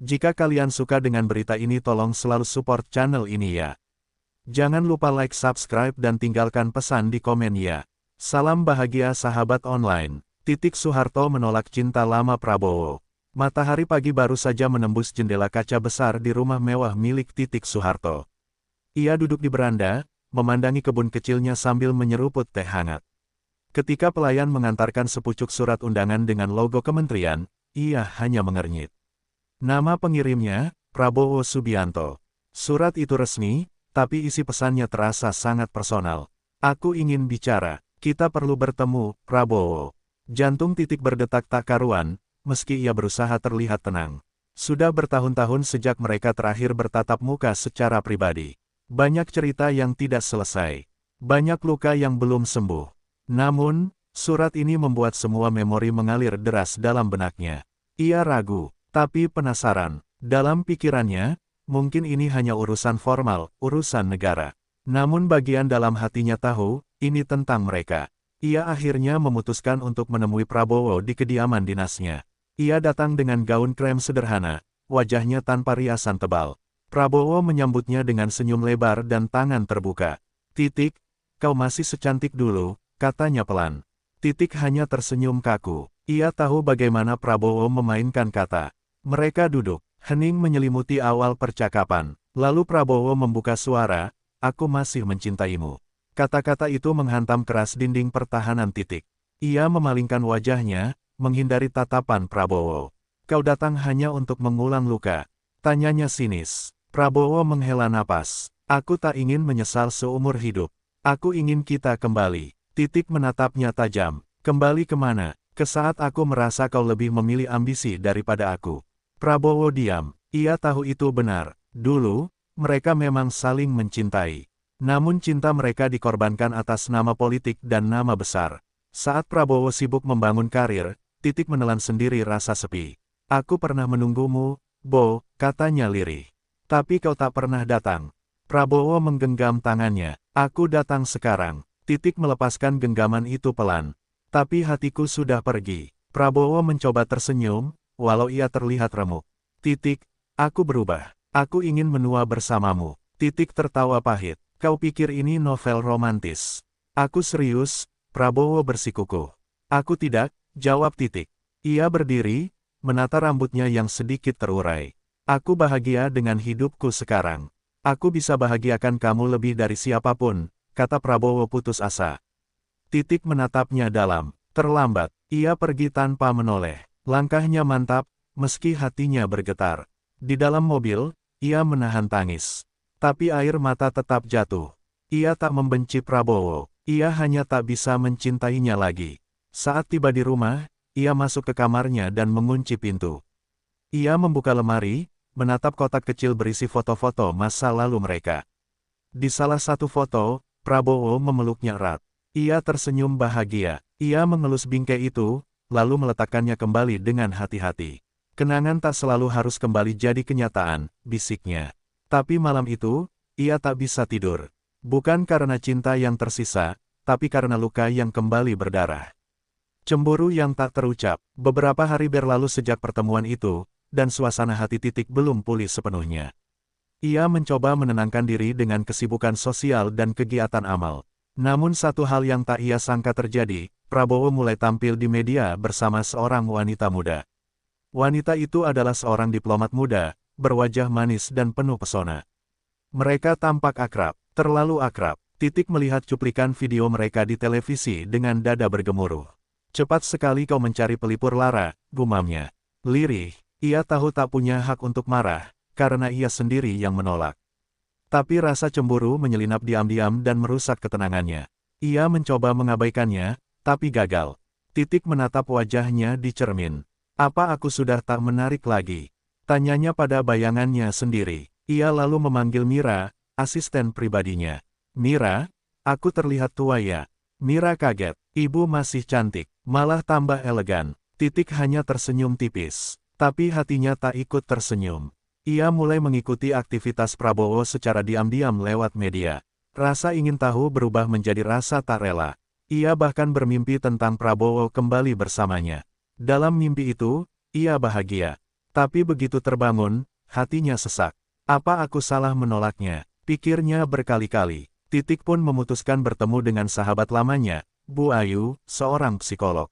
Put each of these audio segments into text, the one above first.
Jika kalian suka dengan berita ini tolong selalu support channel ini ya. Jangan lupa like, subscribe dan tinggalkan pesan di komen ya. Salam bahagia sahabat online. Soeharto menolak cinta lama Prabowo. Matahari pagi baru saja menembus jendela kaca besar di rumah mewah milik Soeharto. Ia duduk di beranda, memandangi kebun kecilnya sambil menyeruput teh hangat. Ketika pelayan mengantarkan sepucuk surat undangan dengan logo kementerian, ia hanya mengernyit. Nama pengirimnya, Prabowo Subianto. Surat itu resmi, tapi isi pesannya terasa sangat personal. Aku ingin bicara, kita perlu bertemu, Prabowo. Jantung berdetak tak karuan, meski ia berusaha terlihat tenang. Sudah bertahun-tahun sejak mereka terakhir bertatap muka secara pribadi. Banyak cerita yang tidak selesai. Banyak luka yang belum sembuh. Namun, surat ini membuat semua memori mengalir deras dalam benaknya. Ia ragu, tapi penasaran. Dalam pikirannya, mungkin ini hanya urusan formal, urusan negara. Namun bagian dalam hatinya tahu, ini tentang mereka. Ia akhirnya memutuskan untuk menemui Prabowo di kediaman dinasnya. Ia datang dengan gaun krem sederhana, wajahnya tanpa riasan tebal. Prabowo menyambutnya dengan senyum lebar dan tangan terbuka. Kau masih secantik dulu, katanya pelan. Hanya tersenyum kaku. Ia tahu bagaimana Prabowo memainkan kata. Mereka duduk, hening menyelimuti awal percakapan. Lalu Prabowo membuka suara, aku masih mencintaimu. Kata-kata itu menghantam keras dinding pertahanan. Ia memalingkan wajahnya, menghindari tatapan Prabowo. Kau datang hanya untuk mengulang luka, tanyanya sinis. Prabowo menghela napas. Aku tak ingin menyesal seumur hidup. Aku ingin kita kembali. Menatapnya tajam. Kembali kemana? Ke saat aku merasa kau lebih memilih ambisi daripada aku. Prabowo diam. Ia tahu itu benar. Dulu, mereka memang saling mencintai. Namun cinta mereka dikorbankan atas nama politik dan nama besar. Saat Prabowo sibuk membangun karir, menelan sendiri rasa sepi. Aku pernah menunggumu, Bo, katanya lirih. Tapi kau tak pernah datang. Prabowo menggenggam tangannya. Aku datang sekarang. Melepaskan genggaman itu pelan. Tapi hatiku sudah pergi. Prabowo mencoba tersenyum, walau ia terlihat remuk. Aku berubah. Aku ingin menua bersamamu. Tertawa pahit. Kau pikir ini novel romantis? Aku serius, Prabowo bersikukuh. Aku tidak, jawab Ia berdiri, menata rambutnya yang sedikit terurai. Aku bahagia dengan hidupku sekarang. Aku bisa bahagiakan kamu lebih dari siapapun, kata Prabowo putus asa. Menatapnya dalam. Terlambat, ia pergi tanpa menoleh. Langkahnya mantap, meski hatinya bergetar. Di dalam mobil, ia menahan tangis. Tapi air mata tetap jatuh. Ia tak membenci Prabowo, ia hanya tak bisa mencintainya lagi. Saat tiba di rumah, ia masuk ke kamarnya dan mengunci pintu. Ia membuka lemari, menatap kotak kecil berisi foto-foto masa lalu mereka. Di salah satu foto, Prabowo memeluknya erat. Ia tersenyum bahagia. Ia mengelus bingkai itu, lalu meletakkannya kembali dengan hati-hati. Kenangan tak selalu harus kembali jadi kenyataan, bisiknya. Tapi malam itu, ia tak bisa tidur. Bukan karena cinta yang tersisa, tapi karena luka yang kembali berdarah. Cemburu yang tak terucap. Beberapa hari berlalu sejak pertemuan itu, dan suasana hati belum pulih sepenuhnya. Ia mencoba menenangkan diri dengan kesibukan sosial dan kegiatan amal. Namun satu hal yang tak ia sangka terjadi, Prabowo mulai tampil di media bersama seorang wanita muda. Wanita itu adalah seorang diplomat muda, berwajah manis dan penuh pesona. Mereka tampak akrab, terlalu akrab. Melihat cuplikan video mereka di televisi dengan dada bergemuruh. Cepat sekali kau mencari pelipur lara, gumamnya. Lirih, ia tahu tak punya hak untuk marah, karena ia sendiri yang menolak. Tapi rasa cemburu menyelinap diam-diam dan merusak ketenangannya. Ia mencoba mengabaikannya, tapi gagal. Menatap wajahnya di cermin. Apa aku sudah tak menarik lagi? Tanyanya pada bayangannya sendiri. Ia lalu memanggil Mira, asisten pribadinya. Mira, aku terlihat tua ya? Mira kaget. Ibu masih cantik, malah tambah elegan. Hanya tersenyum tipis. Tapi hatinya tak ikut tersenyum. Ia mulai mengikuti aktivitas Prabowo secara diam-diam lewat media. Rasa ingin tahu berubah menjadi rasa tak rela. Ia bahkan bermimpi tentang Prabowo kembali bersamanya. Dalam mimpi itu, ia bahagia. Tapi begitu terbangun, hatinya sesak. Apa aku salah menolaknya? Pikirnya berkali-kali. Titik pun memutuskan bertemu dengan sahabat lamanya, Bu Ayu, seorang psikolog.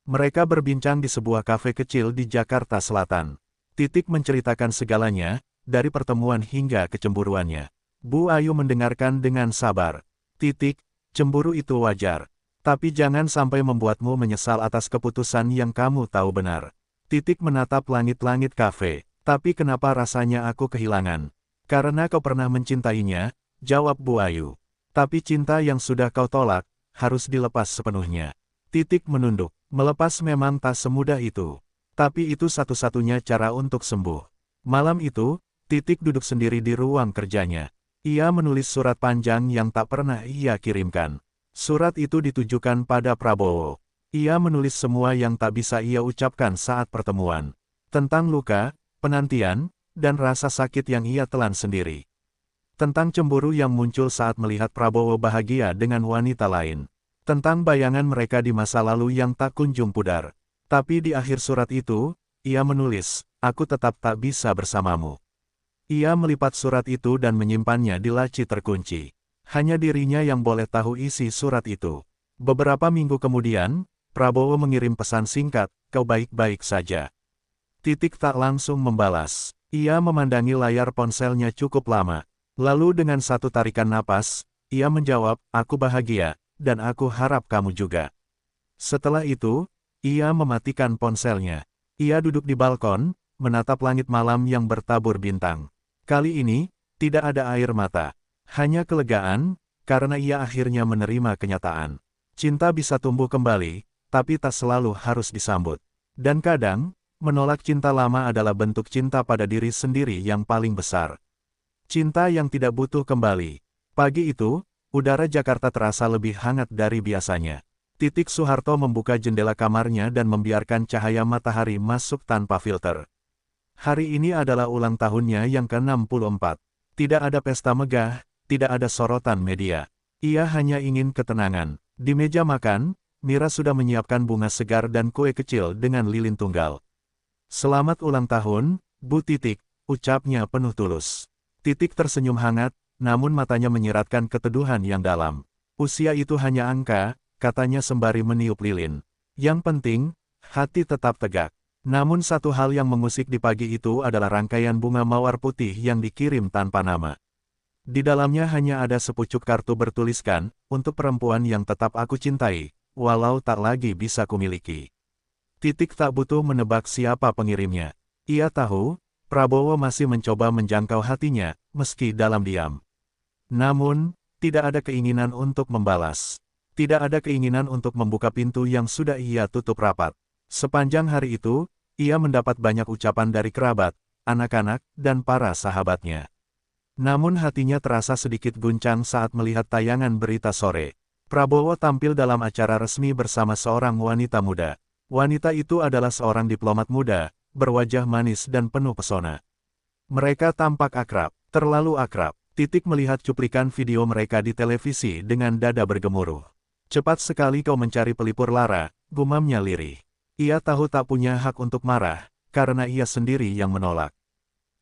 Mereka berbincang di sebuah kafe kecil di Jakarta Selatan. Titik menceritakan segalanya, dari pertemuan hingga kecemburuannya. Bu Ayu mendengarkan dengan sabar. Titik, cemburu itu wajar. Tapi jangan sampai membuatmu menyesal atas keputusan yang kamu tahu benar. Titik menatap langit-langit kafe. Tapi kenapa rasanya aku kehilangan? Karena kau pernah mencintainya, jawab Bu Ayu. Tapi cinta yang sudah kau tolak, harus dilepas sepenuhnya. Titik menunduk. Melepas memang tak semudah itu. Tapi itu satu-satunya cara untuk sembuh. Malam itu, Titik duduk sendiri di ruang kerjanya. Ia menulis surat panjang yang tak pernah ia kirimkan. Surat itu ditujukan pada Prabowo. Ia menulis semua yang tak bisa ia ucapkan saat pertemuan. Tentang luka, penantian, dan rasa sakit yang ia telan sendiri. Tentang cemburu yang muncul saat melihat Prabowo bahagia dengan wanita lain. Tentang bayangan mereka di masa lalu yang tak kunjung pudar. Tapi di akhir surat itu, ia menulis, "Aku tetap tak bisa bersamamu." Ia melipat surat itu dan menyimpannya di laci terkunci. Hanya dirinya yang boleh tahu isi surat itu. Beberapa minggu kemudian, Prabowo mengirim pesan singkat, "Kau baik-baik saja." Titik tak langsung membalas. Ia memandangi layar ponselnya cukup lama. Lalu dengan satu tarikan napas, ia menjawab, "Aku bahagia, dan aku harap kamu juga." Setelah itu, ia mematikan ponselnya. Ia duduk di balkon, menatap langit malam yang bertabur bintang. Kali ini, tidak ada air mata. Hanya kelegaan, karena ia akhirnya menerima kenyataan. Cinta bisa tumbuh kembali, tapi tak selalu harus disambut. Dan kadang, menolak cinta lama adalah bentuk cinta pada diri sendiri yang paling besar. Cinta yang tidak butuh kembali. Pagi itu, udara Jakarta terasa lebih hangat dari biasanya. Titik Soeharto membuka jendela kamarnya dan membiarkan cahaya matahari masuk tanpa filter. Hari ini adalah ulang tahunnya yang ke-64. Tidak ada pesta megah, tidak ada sorotan media. Ia hanya ingin ketenangan. Di meja makan, Mira sudah menyiapkan bunga segar dan kue kecil dengan lilin tunggal. "Selamat ulang tahun, Bu Titik," ucapnya penuh tulus. Titik tersenyum hangat, namun matanya menyiratkan keteduhan yang dalam. "Usia itu hanya angka," katanya sembari meniup lilin. "Yang penting, hati tetap tegak." Namun satu hal yang mengusik di pagi itu adalah rangkaian bunga mawar putih yang dikirim tanpa nama. Di dalamnya hanya ada sepucuk kartu bertuliskan, "Untuk perempuan yang tetap aku cintai, walau tak lagi bisa kumiliki." Titik tak butuh menebak siapa pengirimnya. Ia tahu, Prabowo masih mencoba menjangkau hatinya, meski dalam diam. Namun, tidak ada keinginan untuk membalas. Tidak ada keinginan untuk membuka pintu yang sudah ia tutup rapat. Sepanjang hari itu, ia mendapat banyak ucapan dari kerabat, anak-anak, dan para sahabatnya. Namun hatinya terasa sedikit guncang saat melihat tayangan berita sore. Prabowo tampil dalam acara resmi bersama seorang wanita muda. Wanita itu adalah seorang diplomat muda, berwajah manis dan penuh pesona. Mereka tampak akrab, terlalu akrab. Titik melihat cuplikan video mereka di televisi dengan dada bergemuruh. "Cepat sekali kau mencari pelipur lara," gumamnya lirih. Ia tahu tak punya hak untuk marah, karena ia sendiri yang menolak.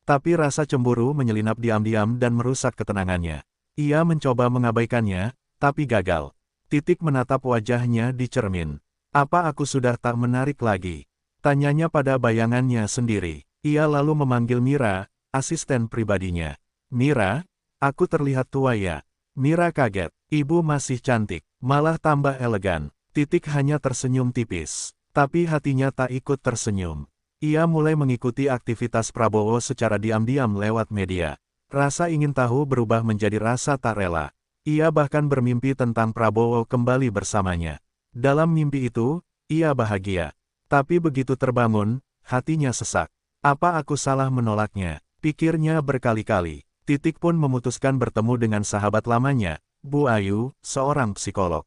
Tapi rasa cemburu menyelinap diam-diam dan merusak ketenangannya. Ia mencoba mengabaikannya, tapi gagal. Titik menatap wajahnya di cermin. "Apa aku sudah tak menarik lagi?" tanyanya pada bayangannya sendiri. Ia lalu memanggil Mira, asisten pribadinya. "Mira, aku terlihat tua ya?" Mira kaget. "Ibu masih cantik, malah tambah elegan." Titik hanya tersenyum tipis. Tapi hatinya tak ikut tersenyum. Ia mulai mengikuti aktivitas Prabowo secara diam-diam lewat media. Rasa ingin tahu berubah menjadi rasa tak rela. Ia bahkan bermimpi tentang Prabowo kembali bersamanya. Dalam mimpi itu, ia bahagia. Tapi begitu terbangun, hatinya sesak. "Apa aku salah menolaknya?" pikirnya berkali-kali. Titik pun memutuskan bertemu dengan sahabat lamanya, Bu Ayu, seorang psikolog.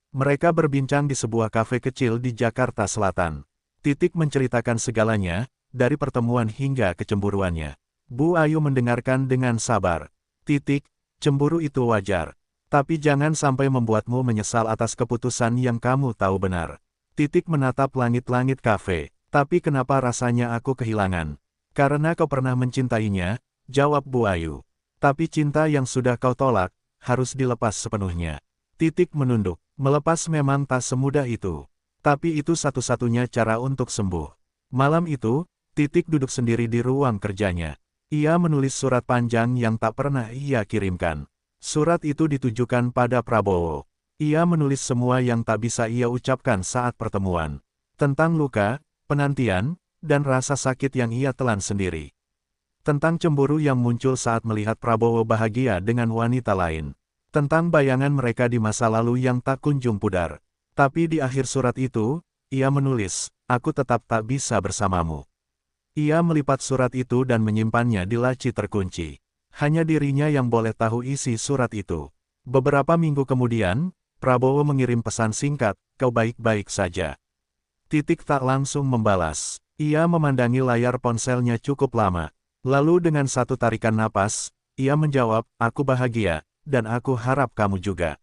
Mereka berbincang di sebuah kafe kecil di Jakarta Selatan. Titik menceritakan segalanya, dari pertemuan hingga kecemburuannya. Bu Ayu mendengarkan dengan sabar. "Titik, cemburu itu wajar. Tapi jangan sampai membuatmu menyesal atas keputusan yang kamu tahu benar." Titik menatap langit-langit kafe. Tapi kenapa rasanya aku kehilangan? Karena kau pernah mencintainya, jawab Bu Ayu. Tapi cinta yang sudah kau tolak, harus dilepas sepenuhnya. Titik menunduk. Melepas memang tak semudah itu. Tapi itu satu-satunya cara untuk sembuh. Malam itu, Titik duduk sendiri di ruang kerjanya. Ia menulis surat panjang yang tak pernah ia kirimkan. Surat itu ditujukan pada Prabowo. Ia menulis semua yang tak bisa ia ucapkan saat pertemuan. Tentang luka, penantian, dan rasa sakit yang ia telan sendiri. Tentang cemburu yang muncul saat melihat Prabowo bahagia dengan wanita lain. Tentang bayangan mereka di masa lalu yang tak kunjung pudar. Tapi di akhir surat itu, ia menulis, "Aku tetap tak bisa bersamamu." Ia melipat surat itu dan menyimpannya di laci terkunci. Hanya dirinya yang boleh tahu isi surat itu. Beberapa minggu kemudian, Prabowo mengirim pesan singkat, "Kau baik-baik saja." Titik tak langsung membalas. Ia memandangi layar ponselnya cukup lama. Lalu dengan satu tarikan napas, ia menjawab, "Aku bahagia, dan aku harap kamu juga."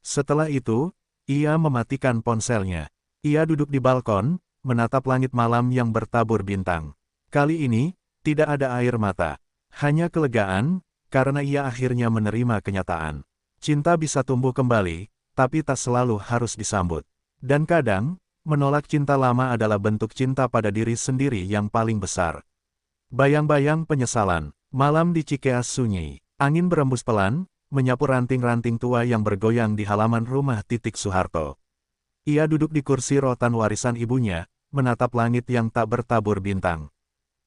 Setelah itu, ia mematikan ponselnya. Ia duduk di balkon, menatap langit malam yang bertabur bintang. Kali ini, tidak ada air mata. Hanya kelegaan, karena ia akhirnya menerima kenyataan. Cinta bisa tumbuh kembali, tapi tak selalu harus disambut. Dan kadang, menolak cinta lama adalah bentuk cinta pada diri sendiri yang paling besar. Bayang-bayang penyesalan. Malam di Cikeas sunyi. Angin berembus pelan, menyapu ranting-ranting tua yang bergoyang di halaman rumah Titik Soeharto. Ia duduk di kursi rotan warisan ibunya, menatap langit yang tak bertabur bintang.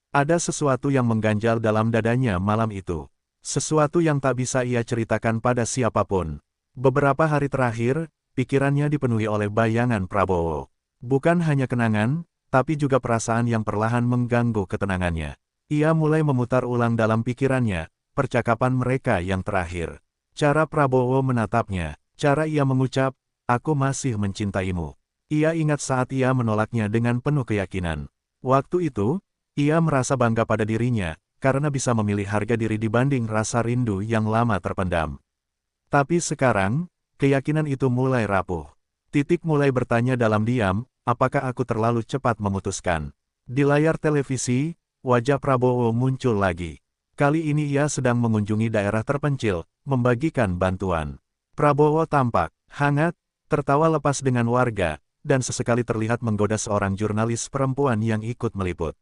Ada sesuatu yang mengganjal dalam dadanya malam itu. Sesuatu yang tak bisa ia ceritakan pada siapapun. Beberapa hari terakhir, pikirannya dipenuhi oleh bayangan Prabowo. Bukan hanya kenangan, tapi juga perasaan yang perlahan mengganggu ketenangannya. Ia mulai memutar ulang dalam pikirannya, percakapan mereka yang terakhir. Cara Prabowo menatapnya, cara ia mengucap, "Aku masih mencintaimu." Ia ingat saat ia menolaknya dengan penuh keyakinan. Waktu itu, ia merasa bangga pada dirinya, karena bisa memilih harga diri dibanding rasa rindu yang lama terpendam. Tapi sekarang, keyakinan itu mulai rapuh. Titik mulai bertanya dalam diam, apakah aku terlalu cepat memutuskan? Di layar televisi, wajah Prabowo muncul lagi. Kali ini ia sedang mengunjungi daerah terpencil, membagikan bantuan. Prabowo tampak hangat, tertawa lepas dengan warga, dan sesekali terlihat menggoda seorang jurnalis perempuan yang ikut meliput.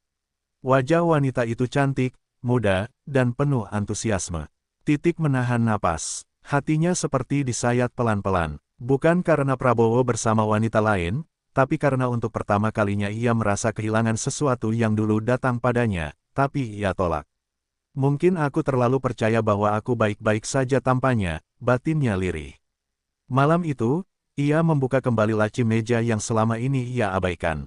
Wajah wanita itu cantik, muda, dan penuh antusiasme. Titik menahan napas. Hatinya seperti disayat pelan-pelan. Bukan karena Prabowo bersama wanita lain, tapi karena untuk pertama kalinya ia merasa kehilangan sesuatu yang dulu datang padanya, tapi ia tolak. Mungkin aku terlalu percaya bahwa aku baik-baik saja tampaknya, batinnya lirih. Malam itu, ia membuka kembali laci meja yang selama ini ia abaikan.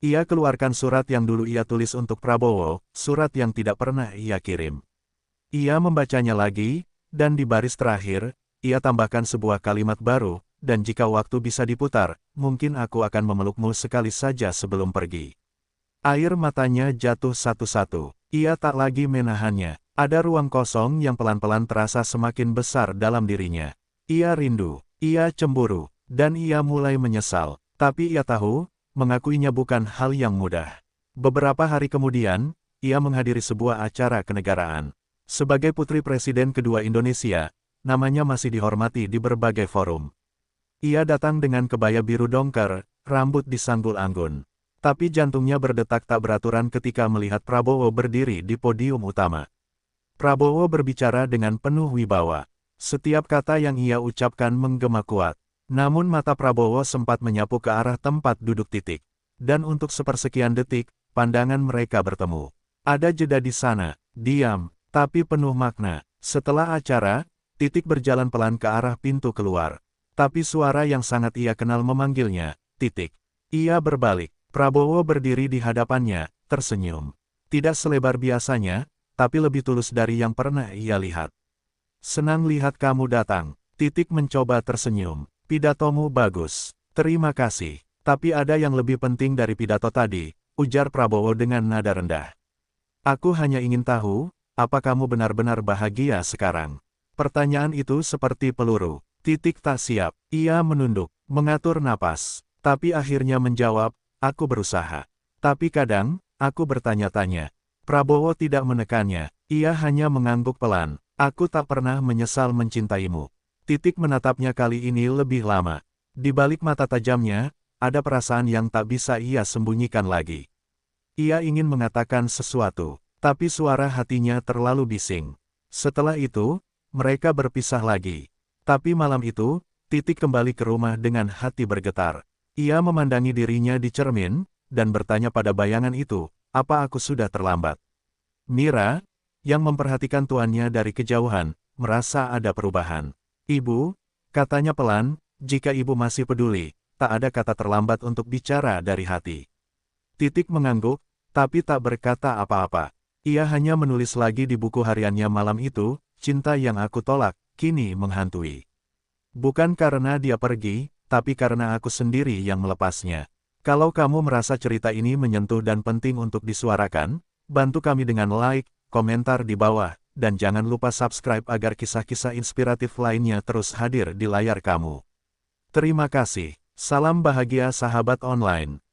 Ia keluarkan surat yang dulu ia tulis untuk Prabowo, surat yang tidak pernah ia kirim. Ia membacanya lagi, dan di baris terakhir, ia tambahkan sebuah kalimat baru, "Dan jika waktu bisa diputar, mungkin aku akan memelukmu sekali saja sebelum pergi." Air matanya jatuh satu-satu. Ia tak lagi menahannya. Ada ruang kosong yang pelan-pelan terasa semakin besar dalam dirinya. Ia rindu, ia cemburu, dan ia mulai menyesal. Tapi ia tahu, mengakuinya bukan hal yang mudah. Beberapa hari kemudian, ia menghadiri sebuah acara kenegaraan. Sebagai putri Presiden kedua Indonesia, namanya masih dihormati di berbagai forum. Ia datang dengan kebaya biru dongker, rambut disanggul anggun. Tapi jantungnya berdetak tak beraturan ketika melihat Prabowo berdiri di podium utama. Prabowo berbicara dengan penuh wibawa. Setiap kata yang ia ucapkan menggema kuat. Namun mata Prabowo sempat menyapu ke arah tempat duduk Titik. Dan untuk sepersekian detik, pandangan mereka bertemu. Ada jeda di sana, diam, tapi penuh makna. Setelah acara, Titik berjalan pelan ke arah pintu keluar. Tapi suara yang sangat ia kenal memanggilnya, "Titik." Ia berbalik. Prabowo berdiri di hadapannya, tersenyum. Tidak selebar biasanya, tapi lebih tulus dari yang pernah ia lihat. "Senang lihat kamu datang." Titik mencoba tersenyum. "Pidatomu bagus. Terima kasih. Tapi ada yang lebih penting dari pidato tadi," ujar Prabowo dengan nada rendah. "Aku hanya ingin tahu, apa kamu benar-benar bahagia sekarang?" Pertanyaan itu seperti peluru. Titik tak siap. Ia menunduk, mengatur napas. Tapi akhirnya menjawab, "Aku berusaha." Tapi kadang, aku bertanya-tanya. Prabowo tidak menekannya, ia hanya mengangguk pelan. Aku tak pernah menyesal mencintaimu. Titik menatapnya kali ini lebih lama. Di balik mata tajamnya, ada perasaan yang tak bisa ia sembunyikan lagi. Ia ingin mengatakan sesuatu, tapi suara hatinya terlalu bising. Setelah itu, mereka berpisah lagi. Tapi malam itu, Titik kembali ke rumah dengan hati bergetar. Ia memandangi dirinya di cermin, dan bertanya pada bayangan itu, apa aku sudah terlambat? Mira, yang memperhatikan tuannya dari kejauhan, merasa ada perubahan. Ibu, katanya pelan, jika ibu masih peduli, tak ada kata terlambat untuk bicara dari hati. Titik mengangguk, tapi tak berkata apa-apa. Ia hanya menulis lagi di buku hariannya malam itu, cinta yang aku tolak, kini menghantui. Bukan karena dia pergi, tapi karena aku sendiri yang melepasnya. Kalau kamu merasa cerita ini menyentuh dan penting untuk disuarakan, bantu kami dengan like, komentar di bawah, dan jangan lupa subscribe agar kisah-kisah inspiratif lainnya terus hadir di layar kamu. Terima kasih. Salam bahagia sahabat online.